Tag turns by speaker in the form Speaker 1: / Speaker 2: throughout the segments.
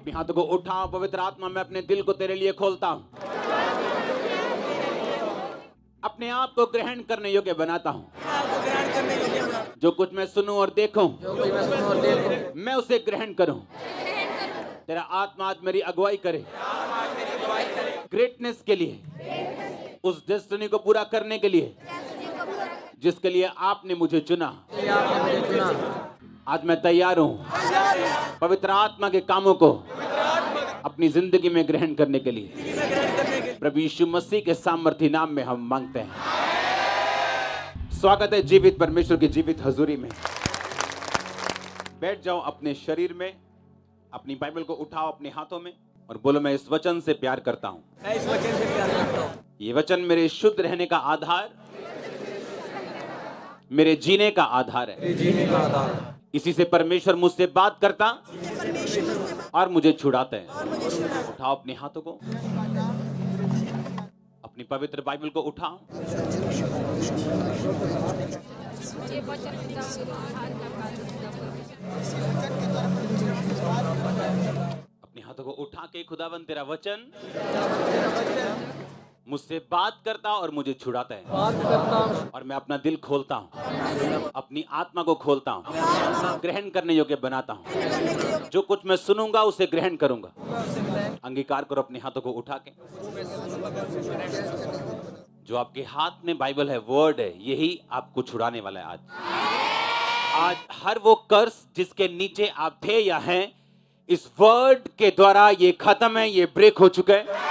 Speaker 1: अपने हाथों को उठाओ। पवित्र आत्मा, मैं अपने दिल को तेरे लिए खोलता हूं, अपने आप को ग्रहण करने योग्य बनाता हूं। जो कुछ मैं सुनूं और देखूं, मैं उसे ग्रहण करूं। तेरा आत्मा आज मेरी अगुवाई करे ग्रेटनेस के लिए, उस डेस्टिनी को पूरा करने के लिए जिसके लिए आपने मुझे चुना। आज मैं तैयार हूं पवित्र आत्मा के कामों को अपनी जिंदगी में ग्रहण करने के लिए। प्रभु यीशु मसीह के सामर्थी नाम में हम मांगते हैं। स्वागत है जीवित परमेश्वर की जीवित हजूरी में। बैठ जाओ अपने शरीर में, अपनी बाइबल को उठाओ अपने हाथों में और बोलो, मैं इस वचन से प्यार करता हूं।
Speaker 2: मैं इस वचन से प्यार करता हूं।
Speaker 1: ये वचन मेरे शुद्ध रहने का आधार, मेरे जीने का आधार है।
Speaker 2: मेरे जीने का आधार है।
Speaker 1: इसी से परमेश्वर मुझसे बात करता और मुझे छुड़ाते हैं। उठाओ अपने हाथों को, अपनी पवित्र बाइबल को उठाओ। अपने हाथों को उठा के, खुदावन तेरा वचन मुझसे बात करता और मुझे छुड़ाता है, और मैं अपना दिल खोलता हूँ, अपनी आत्मा को खोलता हूँ, ग्रहण करने योग्य बनाता हूँ। जो कुछ मैं सुनूंगा उसे ग्रहण करूंगा। अंगीकार करो अपने हाथों को उठा के। जो आपके हाथ में बाइबल है, वर्ड है, यही आपको छुड़ाने वाला है। आज हर वो कर्स जिसके नीचे आप थे या हैं, इस वर्ड के द्वारा ये खत्म है, ये ब्रेक हो चुका है।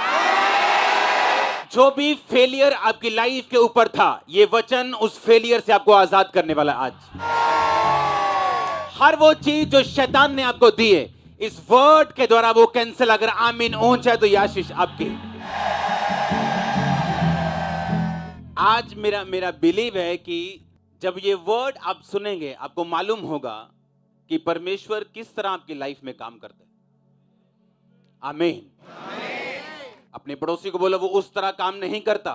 Speaker 1: जो भी फेलियर आपकी लाइफ के ऊपर था, ये वचन उस फेलियर से आपको आजाद करने वाला है। आज हर वो चीज जो शैतान ने आपको दी है, इस वर्ड के द्वारा वो कैंसिल। अगर आमीन ऊंच है तो ये आशीष आपकी। आज मेरा बिलीव है कि जब ये वर्ड आप सुनेंगे, आपको मालूम होगा कि परमेश्वर किस तरह आपकी लाइफ में काम करता है। आमीन। अपने पड़ोसी को बोलो, वो उस तरह काम नहीं करता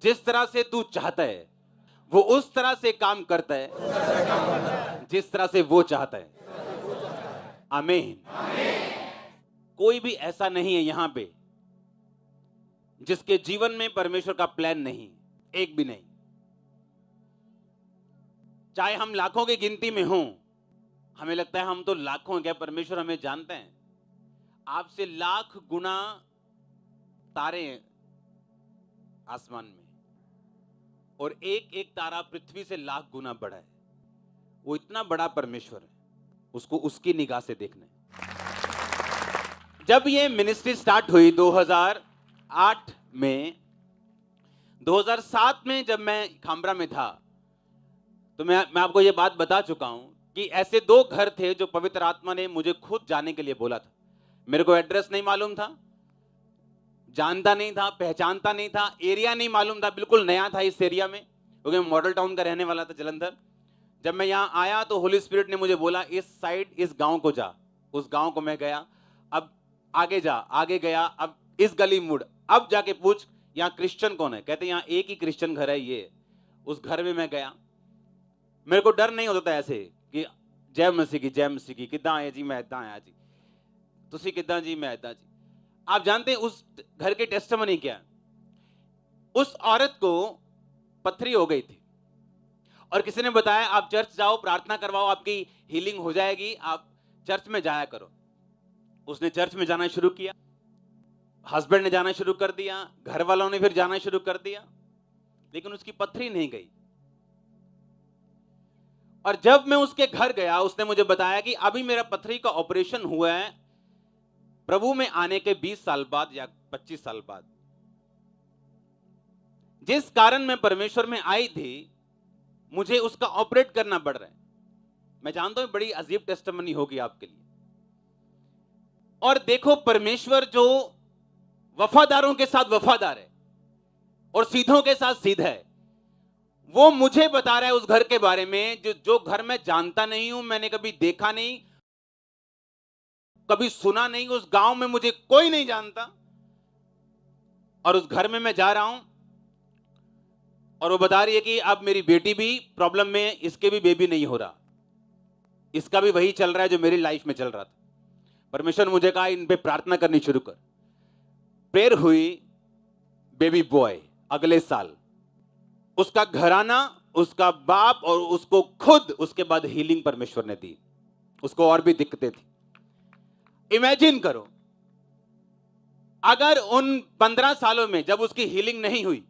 Speaker 1: जिस तरह से तू चाहता है, वो उस तरह से काम करता है जिस तरह से वो चाहता है। आमीन। कोई भी ऐसा नहीं है यहां पे जिसके जीवन में परमेश्वर का प्लान नहीं, एक भी नहीं। चाहे हम लाखों की गिनती में हों, हमें लगता है हम तो लाखों हैं, क्या परमेश्वर हमें जानते हैं? आपसे लाख गुना तारे आसमान में, और एक एक तारा पृथ्वी से लाख गुना बड़ा है। वो इतना बड़ा परमेश्वर है, उसको उसकी निगाह से देखना है। जब ये मिनिस्ट्री स्टार्ट हुई 2008 में, 2007 में जब मैं खामरा में था, तो मैं आपको ये बात बता चुका हूं कि ऐसे दो घर थे जो पवित्र आत्मा ने मुझे खुद जाने के लिए बोला था। मेरे को एड्रेस नहीं मालूम था, जानता नहीं था, पहचानता नहीं था, एरिया नहीं मालूम था, बिल्कुल नया था इस एरिया में, क्योंकि मैं मॉडल टाउन का रहने वाला था, जलंधर। जब मैं यहाँ आया तो होली स्पिरिट ने मुझे बोला, इस साइड इस गांव को जा। उस गांव को मैं गया। अब आगे जा, आगे गया, अब इस गली मुड़, अब जाके पूछ यहाँ क्रिश्चियन कौन है। कहते यहाँ एक ही क्रिश्चियन घर है, ये। उस घर में मैं गया। मेरे को डर नहीं होता था ऐसे कि जय मसीह की, जय मसीह की, किदा आए जी, मैं इदा आया जी, तुसी किदा जी, मैं इदा जी। आप जानते हैं उस घर के टेस्टिमनी क्या? उस औरत को पथरी हो गई थी और किसी ने बताया, आप चर्च जाओ, प्रार्थना करवाओ, आपकी हीलिंग हो जाएगी, आप चर्च में जाया करो। उसने चर्च में जाना शुरू किया, हस्बैंड ने जाना शुरू कर दिया, घर वालों ने फिर जाना शुरू कर दिया, लेकिन उसकी पथरी नहीं गई। और जब मैं उसके घर गया, उसने मुझे बताया कि अभी मेरा पथरी का ऑपरेशन हुआ है प्रभु में आने के 20 साल बाद या 25 साल बाद। जिस कारण मैं परमेश्वर में आई थी, मुझे उसका ऑपरेट करना पड़ रहा है। मैं जानता हूं बड़ी अजीब टेस्टिमनी होगी आपके लिए। और देखो, परमेश्वर जो वफादारों के साथ वफादार है और सीधों के साथ सीधा है, वो मुझे बता रहा है उस घर के बारे में, जो घर मैं जानता नहीं हूं, मैंने कभी देखा नहीं, कभी सुना नहीं, उस गांव में मुझे कोई नहीं जानता, और उस घर में मैं जा रहा हूं और वो बता रही है कि अब मेरी बेटी भी प्रॉब्लम में है, इसके भी बेबी नहीं हो रहा, इसका भी वही चल रहा है जो मेरी लाइफ में चल रहा था। परमेश्वर ने मुझे कहा इन पे प्रार्थना करनी शुरू कर। प्रेयर हुई, बेबी बॉय अगले साल, उसका घराना, उसका बाप और उसको खुद उसके बाद हीलिंग परमेश्वर ने दी। उसको और भी दिक्कतें थी। इमेजिन करो अगर उन 15 सालों में जब उसकी हीलिंग नहीं हुई,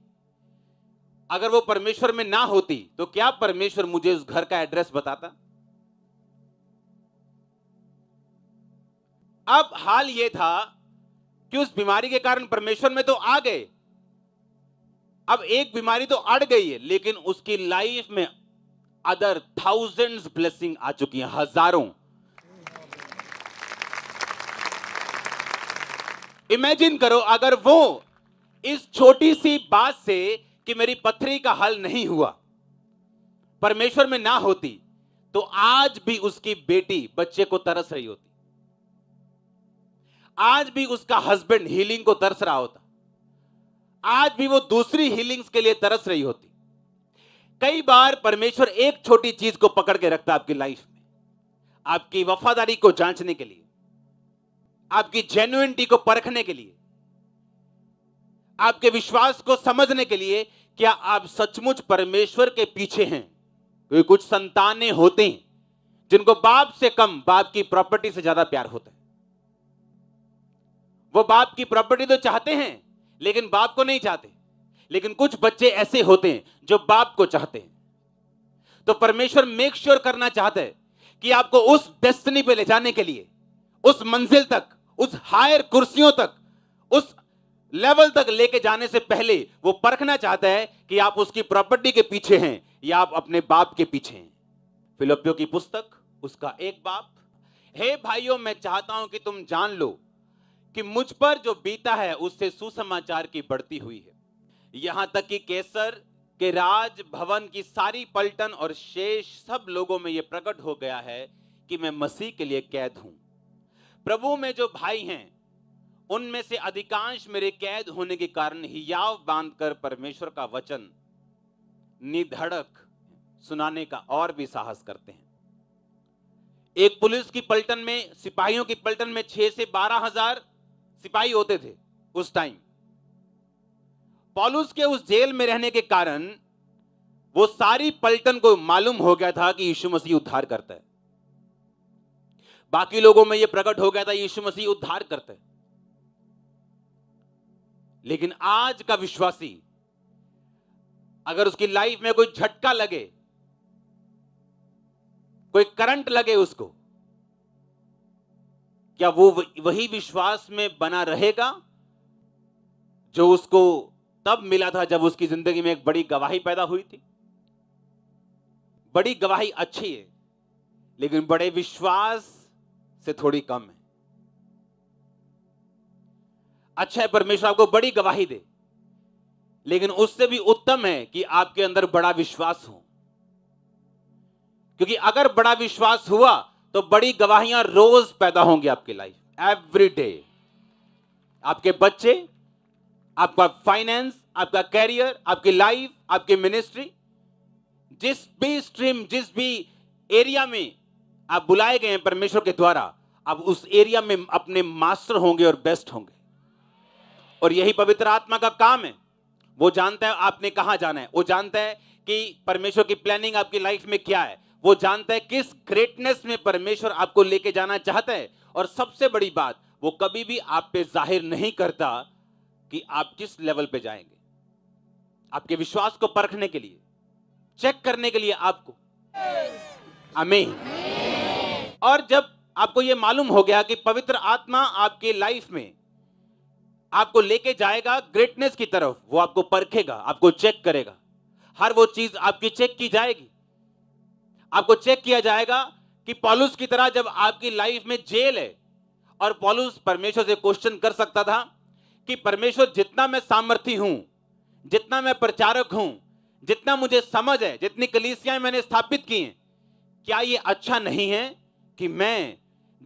Speaker 1: अगर वो परमेश्वर में ना होती तो क्या परमेश्वर मुझे उस घर का एड्रेस बताता? अब हाल ये था कि उस बीमारी के कारण परमेश्वर में तो आ गए, अब एक बीमारी तो अड़ गई है, लेकिन उसकी लाइफ में अदर थाउजेंड्स ब्लेसिंग आ चुकी हैं, हजारों। इमेजिन करो अगर वो इस छोटी सी बात से कि मेरी पथरी का हल नहीं हुआ परमेश्वर में ना होती, तो आज भी उसकी बेटी बच्चे को तरस रही होती, आज भी उसका हस्बैंड हीलिंग को तरस रहा होता, आज भी वो दूसरी हीलिंग्स के लिए तरस रही होती। कई बार परमेश्वर एक छोटी चीज को पकड़ के रखता है आपकी लाइफ में, आपकी वफादारी को जांचने के लिए, आपकी जेन्युइनिटी को परखने के लिए, आपके विश्वास को समझने के लिए, क्या आप सचमुच परमेश्वर के पीछे हैं। क्योंकि कुछ संतानें होते हैं जिनको बाप से कम बाप की प्रॉपर्टी से ज्यादा प्यार होता है। वो बाप की प्रॉपर्टी तो चाहते हैं लेकिन बाप को नहीं चाहते। लेकिन कुछ बच्चे ऐसे होते हैं जो बाप को चाहते हैं। तो परमेश्वर मेक श्योर करना चाहता है कि आपको उस डेस्टिनी पे ले जाने के लिए, उस मंजिल तक, उस हायर कुर्सियों तक, उस लेवल तक लेके जाने से पहले वो परखना चाहता है कि आप उसकी प्रॉपर्टी के पीछे हैं या आप अपने बाप के पीछे हैं। फिलिप्पियों की पुस्तक उसका 1 बाप। हे भाइयों, मैं चाहता हूं कि तुम जान लो कि मुझ पर जो बीता है उससे सुसमाचार की बढ़ती हुई है, यहां तक कि कैसर के राज भवन की सारी पलटन और शेष सब लोगों में यह प्रकट हो गया है कि मैं मसीह के लिए कैद हूं। प्रभु में जो भाई हैं उनमें से अधिकांश मेरे कैद होने के कारण हियाव बांधकर परमेश्वर का वचन निधड़क सुनाने का और भी साहस करते हैं। एक पुलिस की पलटन में, सिपाहियों की पलटन में 6 से 12 हजार सिपाही होते थे उस टाइम। पौलुस के उस जेल में रहने के कारण वो सारी पलटन को मालूम हो गया था कि यीशु मसीह उद्धार करता है। बाकी लोगों में यह प्रकट हो गया था यीशु मसीह उद्धार करता है। लेकिन आज का विश्वासी अगर उसकी लाइफ में कोई झटका लगे, कोई करंट लगे उसको, क्या वो वही विश्वास में बना रहेगा जो उसको तब मिला था जब उसकी जिंदगी में एक बड़ी गवाही पैदा हुई थी? बड़ी गवाही अच्छी है लेकिन बड़े विश्वास से थोड़ी कम है। अच्छा है परमेश्वर आपको बड़ी गवाही दे, लेकिन उससे भी उत्तम है कि आपके अंदर बड़ा विश्वास हो। क्योंकि अगर बड़ा विश्वास हुआ तो बड़ी गवाहियां रोज पैदा होंगी आपकी लाइफ, एवरी डे। आपके बच्चे, आपका फाइनेंस, आपका कैरियर, आपकी लाइफ, आपकी मिनिस्ट्री, जिस भी स्ट्रीम, जिस भी एरिया में आप बुलाए गए हैं परमेश्वर के द्वारा, आप उस एरिया में अपने मास्टर होंगे और बेस्ट होंगे। और यही पवित्र आत्मा का काम है। वो जानता है आपने कहां जाना है, वो जानता है कि परमेश्वर की प्लानिंग आपकी लाइफ में क्या है, वो जानता है किस ग्रेटनेस में परमेश्वर आपको लेके जाना चाहता है। और सबसे बड़ी बात, वो कभी भी आप पे जाहिर नहीं करता कि आप किस लेवल पे जाएंगे। आपके विश्वास को परखने के लिए, चेक करने के लिए आपको। आमीन। और जब आपको यह मालूम हो गया कि पवित्र आत्मा आपके लाइफ में आपको लेके जाएगा ग्रेटनेस की तरफ, वो आपको परखेगा, आपको चेक करेगा। हर वो चीज आपकी चेक की जाएगी। आपको चेक किया जाएगा कि पौलुस की तरह जब आपकी लाइफ में जेल है, और पौलुस परमेश्वर से क्वेश्चन कर सकता था कि परमेश्वर, जितना मैं सामर्थी हूं, जितना मैं प्रचारक हूं, जितना मुझे समझ है, जितनी कलीसियाएं मैंने स्थापित की हैं, क्या ये अच्छा नहीं है कि मैं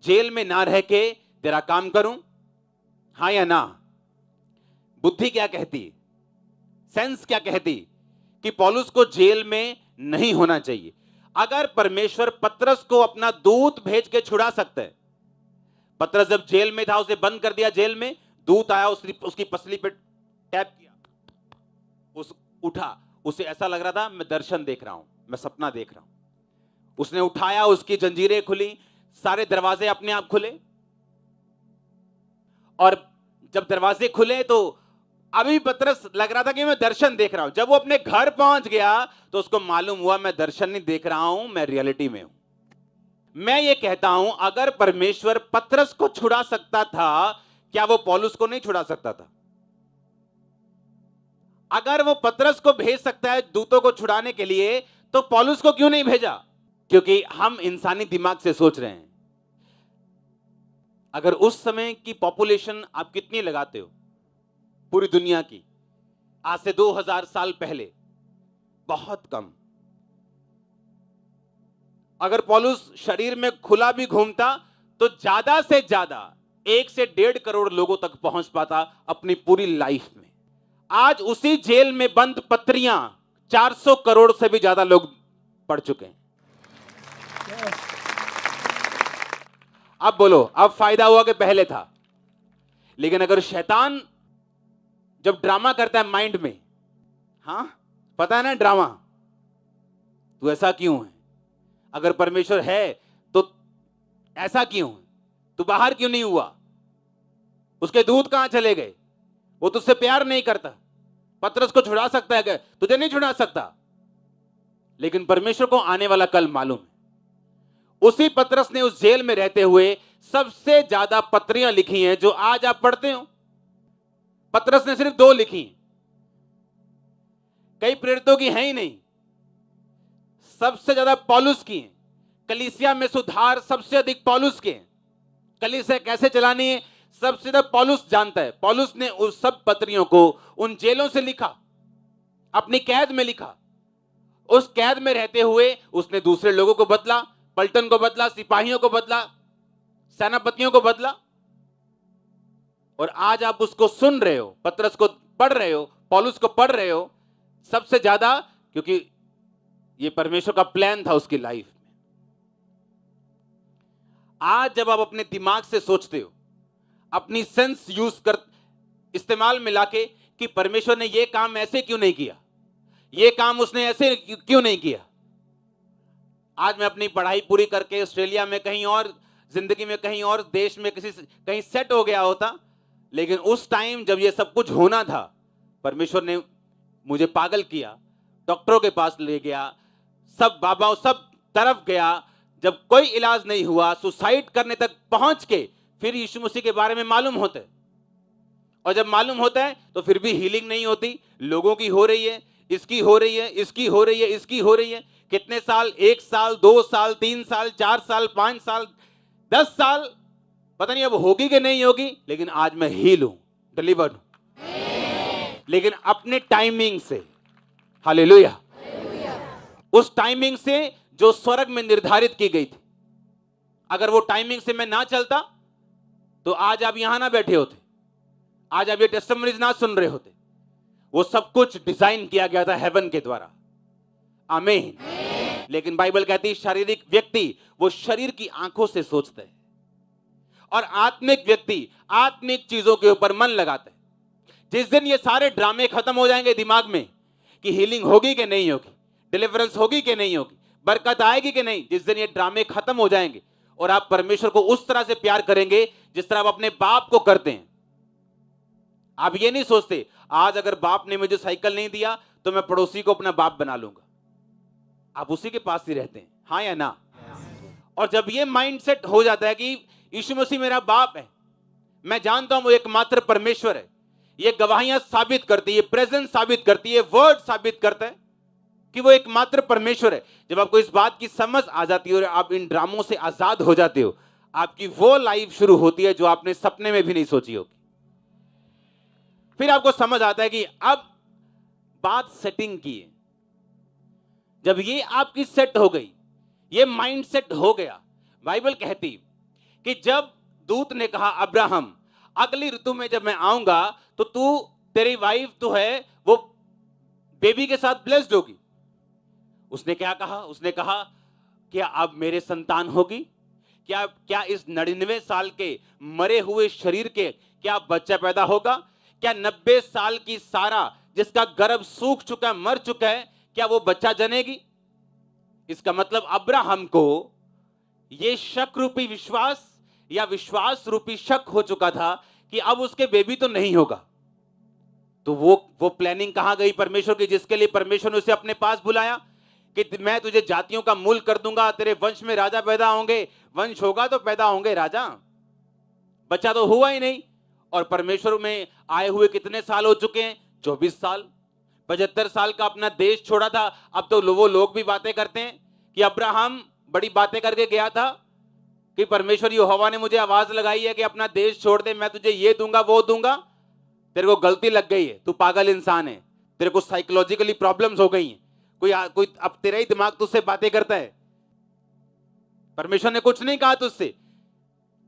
Speaker 1: जेल में ना रह के तेरा काम करूं? हाँ या ना? बुद्धि क्या कहती, सेंस क्या कहती कि पौलुस को जेल में नहीं होना चाहिए। अगर परमेश्वर पतरस को अपना दूत भेज के छुड़ा सकता है, पतरस जब जेल में था, उसे बंद कर दिया जेल में, दूत आया, उसकी पसली पे टैप किया, उस उठा, उसे ऐसा लग रहा था मैं दर्शन देख रहा हूं, मैं सपना देख रहा हूं। उसने उठाया, उसकी जंजीरें खुली, सारे दरवाजे अपने आप खुले, और जब दरवाजे खुले तो अभी पतरस लग रहा था कि मैं दर्शन देख रहा हूं। जब वो अपने घर पहुंच गया तो उसको मालूम हुआ मैं दर्शन नहीं देख रहा हूं, मैं रियलिटी में हूं। मैं ये कहता हूं, अगर परमेश्वर पतरस को छुड़ा सकता था, क्या वो पौलुस को नहीं छुड़ा सकता था? अगर वो पतरस को भेज सकता है दूतों को छुड़ाने के लिए, तो पौलुस को क्यों नहीं भेजा? क्योंकि हम इंसानी दिमाग से सोच रहे हैं। अगर उस समय की पॉपुलेशन आप कितनी लगाते हो पूरी दुनिया की, आज से 2000 साल पहले, बहुत कम। अगर पौलुस शरीर में खुला भी घूमता तो ज्यादा से ज्यादा 1 से 1.5 करोड़ लोगों तक पहुंच पाता अपनी पूरी लाइफ में। आज उसी जेल में बंद पत्रियां 400 करोड़ से भी ज्यादा लोग पढ़ चुके हैं। अब बोलो, अब फायदा हुआ कि पहले था? लेकिन अगर शैतान जब ड्रामा करता है माइंड में, हां पता है ना ड्रामा, तू ऐसा क्यों है? अगर परमेश्वर है तो ऐसा क्यों है? तू बाहर क्यों नहीं हुआ? उसके दूत कहां चले गए? वो तुझसे प्यार नहीं करता। पतरस को छुड़ा सकता है क्या? तुझे नहीं छुड़ा सकता। लेकिन परमेश्वर को आने वाला कल मालूम है। उसी पतरस ने उस जेल में रहते हुए सबसे ज्यादा पत्रियां लिखी हैं जो आज आप पढ़ते हो। पतरस ने सिर्फ 2 लिखी, कई प्रेरितों की हैं ही नहीं। सबसे ज्यादा पौलुस की हैं। कलीसिया में सुधार सबसे अधिक पौलुस के हैं। कलीसिया कैसे चलानी है सबसे ज्यादा पौलुस जानता है। पौलुस ने उस सब पत्रियों को उन जेलों से लिखा, अपनी कैद में लिखा। उस कैद में रहते हुए उसने दूसरे लोगों को बदला, पलटन को बदला, सिपाहियों को बदला, सेनापतियों को बदला। और आज आप उसको सुन रहे हो, पतरस को पढ़ रहे हो, पौलुस को पढ़ रहे हो, सबसे ज्यादा क्योंकि ये परमेश्वर का प्लान था उसकी लाइफ में। आज जब आप अपने दिमाग से सोचते हो, अपनी सेंस यूज कर, इस्तेमाल में लाके कि परमेश्वर ने ये काम ऐसे क्यों नहीं किया, ये काम उसने ऐसे क्यों नहीं किया। आज मैं अपनी पढ़ाई पूरी करके ऑस्ट्रेलिया में कहीं और, जिंदगी में कहीं और देश में कहीं सेट हो गया होता, लेकिन उस टाइम जब ये सब कुछ होना था, परमेश्वर ने मुझे पागल किया, डॉक्टरों के पास ले गया, सब बाबाओं सब तरफ गया, जब कोई इलाज नहीं हुआ, सुसाइड करने तक पहुंच के फिर यीशु मसीह के बारे में मालूम होता है। और जब मालूम होता है तो फिर भी हीलिंग नहीं होती। लोगों की हो रही है, इसकी हो रही है, इसकी हो रही है, इसकी हो रही है। कितने साल, 1 साल, 2 साल, 3 साल, 4 साल, 5 साल, 10 साल, पता नहीं अब होगी कि नहीं होगी, लेकिन आज मैं हील हूं, डिलीवर्ड हूं, लेकिन अपने टाइमिंग से। हालेलुया। उस टाइमिंग से जो स्वर्ग में निर्धारित की गई थी। अगर वो टाइमिंग से मैं ना चलता तो आज आप यहां ना बैठे होते, आज आप ये टेस्टिमनीज ना सुन रहे होते। वो सब कुछ डिजाइन किया गया था हेवन के द्वारा। आमीन। लेकिन बाइबल कहती है शारीरिक व्यक्ति वो शरीर की आंखों से सोचता है, और आत्मिक व्यक्ति आत्मिक चीजों के ऊपर मन लगाता है। जिस दिन ये सारे ड्रामे खत्म हो जाएंगे दिमाग में कि हीलिंग होगी कि नहीं होगी, डिलीवरेंस होगी कि नहीं होगी, बरकत आएगी कि नहीं, जिस दिन ये ड्रामे खत्म हो जाएंगे और आप परमेश्वर को उस तरह से प्यार करेंगे जिस तरह आप अपने बाप को करते हैं। आप ये नहीं सोचते आज अगर बाप ने मुझे साइकिल नहीं दिया तो मैं पड़ोसी को अपना बाप बना लूंगा। आप उसी के पास ही रहते हैं, हाँ या ना? और जब ये माइंडसेट हो जाता है कि यीशु मसीह मेरा बाप है, मैं जानता हूं वो एकमात्र परमेश्वर है, ये गवाहियां साबित करती है, ये प्रेजेंस साबित करती है, वर्ड साबित करता है कि वो एकमात्र परमेश्वर है। जब आपको इस बात की समझ आ जाती है और आप इन ड्रामों से आजाद हो जाते हो, आपकी वो लाइफ शुरू होती है जो आपने सपने में भी नहीं सोची होगी। फिर आपको समझ आता है कि अब बात सेटिंग की है। जब ये आपकी सेट हो गई, ये माइंड सेट हो गया, बाइबल कहती कि जब दूत ने कहा अब्राहम अगली ऋतु में जब मैं आऊंगा तो तू, तेरी वाइफ तो है वो बेबी के साथ ब्लेस्ड होगी। उसने क्या कहा? उसने कहा क्या अब मेरे संतान होगी? क्या क्या इस 99 साल के मरे हुए शरीर के क्या बच्चा पैदा होगा? क्या 90 साल की सारा जिसका गर्भ सूख चुका है, मर चुका है, क्या वो बच्चा जनेगी? इसका मतलब अब्राहम को ये शक रूपी विश्वास या विश्वास रूपी शक हो चुका था कि अब उसके बेबी तो नहीं होगा। तो वो प्लानिंग कहां गई परमेश्वर की, जिसके लिए परमेश्वर ने उसे अपने पास बुलाया कि मैं तुझे जातियों का मूल कर दूंगा, तेरे वंश में राजा पैदा होंगे। वंश होगा तो पैदा होंगे राजा, बच्चा तो हुआ ही नहीं। और परमेश्वर में आए हुए कितने साल हो चुके हैं? 24 साल। 75 साल का अपना देश छोड़ा था। अब तो वो लोग भी बातें करते हैं कि अब्राहम बड़ी बातें करके गया था कि परमेश्वर यहोवा ने मुझे आवाज लगाई है कि अपना देश छोड़ दे, मैं तुझे ये दूंगा वो दूंगा। तेरे को गलती लग गई है, तू पागल इंसान है, तेरे को साइकोलॉजिकली प्रॉब्लम्स हो गई हैं। कोई अब तेरा ही दिमाग तुझसे बातें करता है। परमेश्वर ने कुछ नहीं कहा तुझसे,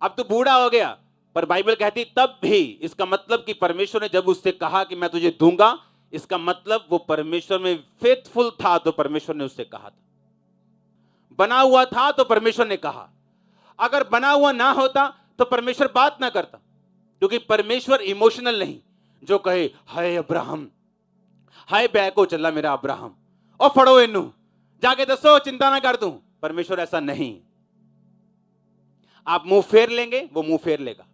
Speaker 1: अब तू बूढ़ा हो गया। पर बाइबल कहती तब भी, इसका मतलब कि परमेश्वर ने जब उससे कहा कि मैं तुझे दूंगा, इसका मतलब वो परमेश्वर में फेथफुल था, तो परमेश्वर ने उससे कहा था। बना हुआ था तो परमेश्वर ने कहा। अगर बना हुआ ना होता तो परमेश्वर बात ना करता, क्योंकि परमेश्वर इमोशनल नहीं जो कहे हाय अब्राहम, हाय बैको चला मेरा अब्राहम, और फड़ो इनू जाके दसो चिंता ना कर दूं। परमेश्वर ऐसा नहीं। आप मुंह फेर लेंगे, वो मुंह फेर लेगा।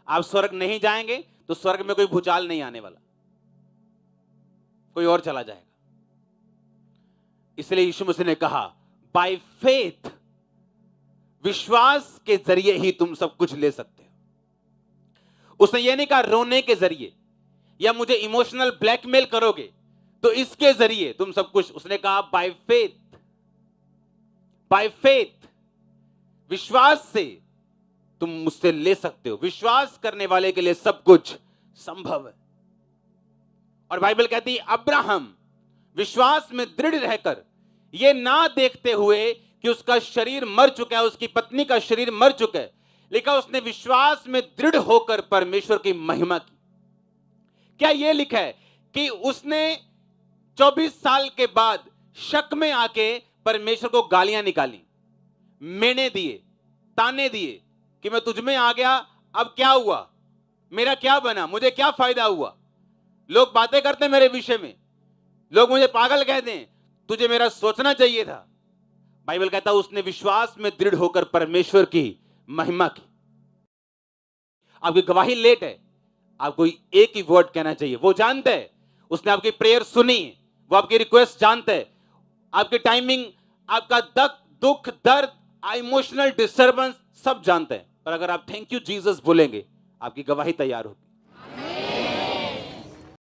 Speaker 1: आप स्वर्ग नहीं जाएंगे तो स्वर्ग में कोई भूचाल नहीं आने वाला, कोई और चला जाएगा। इसलिए यीशु मसीह ने कहा बाय फेथ, विश्वास के जरिए ही तुम सब कुछ ले सकते हो। उसने ये नहीं कहा रोने के जरिए या मुझे इमोशनल ब्लैकमेल करोगे तो इसके जरिए तुम सब कुछ। उसने कहा बाय फेथ, बाय फेथ, विश्वास से तुम मुझसे ले सकते हो। विश्वास करने वाले के लिए सब कुछ संभव है। और बाइबल कहती है अब्राहम विश्वास में दृढ़ रहकर, यह ना देखते हुए कि उसका शरीर मर चुका है, उसकी पत्नी का शरीर मर चुका है, लिखा उसने विश्वास में दृढ़ होकर परमेश्वर की महिमा की। क्या यह लिखा है कि उसने 24 साल के बाद शक में आके परमेश्वर को गालियां निकाली, मेने दिए, ताने दिए कि मैं तुझ में आ गया, अब क्या हुआ, मेरा क्या बना, मुझे क्या फायदा हुआ, लोग बातें करते मेरे विषय में, लोग मुझे पागल कहते हैं, तुझे मेरा सोचना चाहिए था। बाइबल कहता है उसने विश्वास में दृढ़ होकर परमेश्वर की महिमा की। आपकी गवाही लेट है, आपको एक ही वर्ड कहना चाहिए, वो जानता है, उसने आपकी प्रेयर सुनी, वो आपकी रिक्वेस्ट जानता है, आपकी टाइमिंग, आपका दुख दर्द, इमोशनल डिस्टर्बेंस सब जानते हैं। पर अगर आप थैंक यू जीसस बोलेंगे, आपकी गवाही तैयार होगी।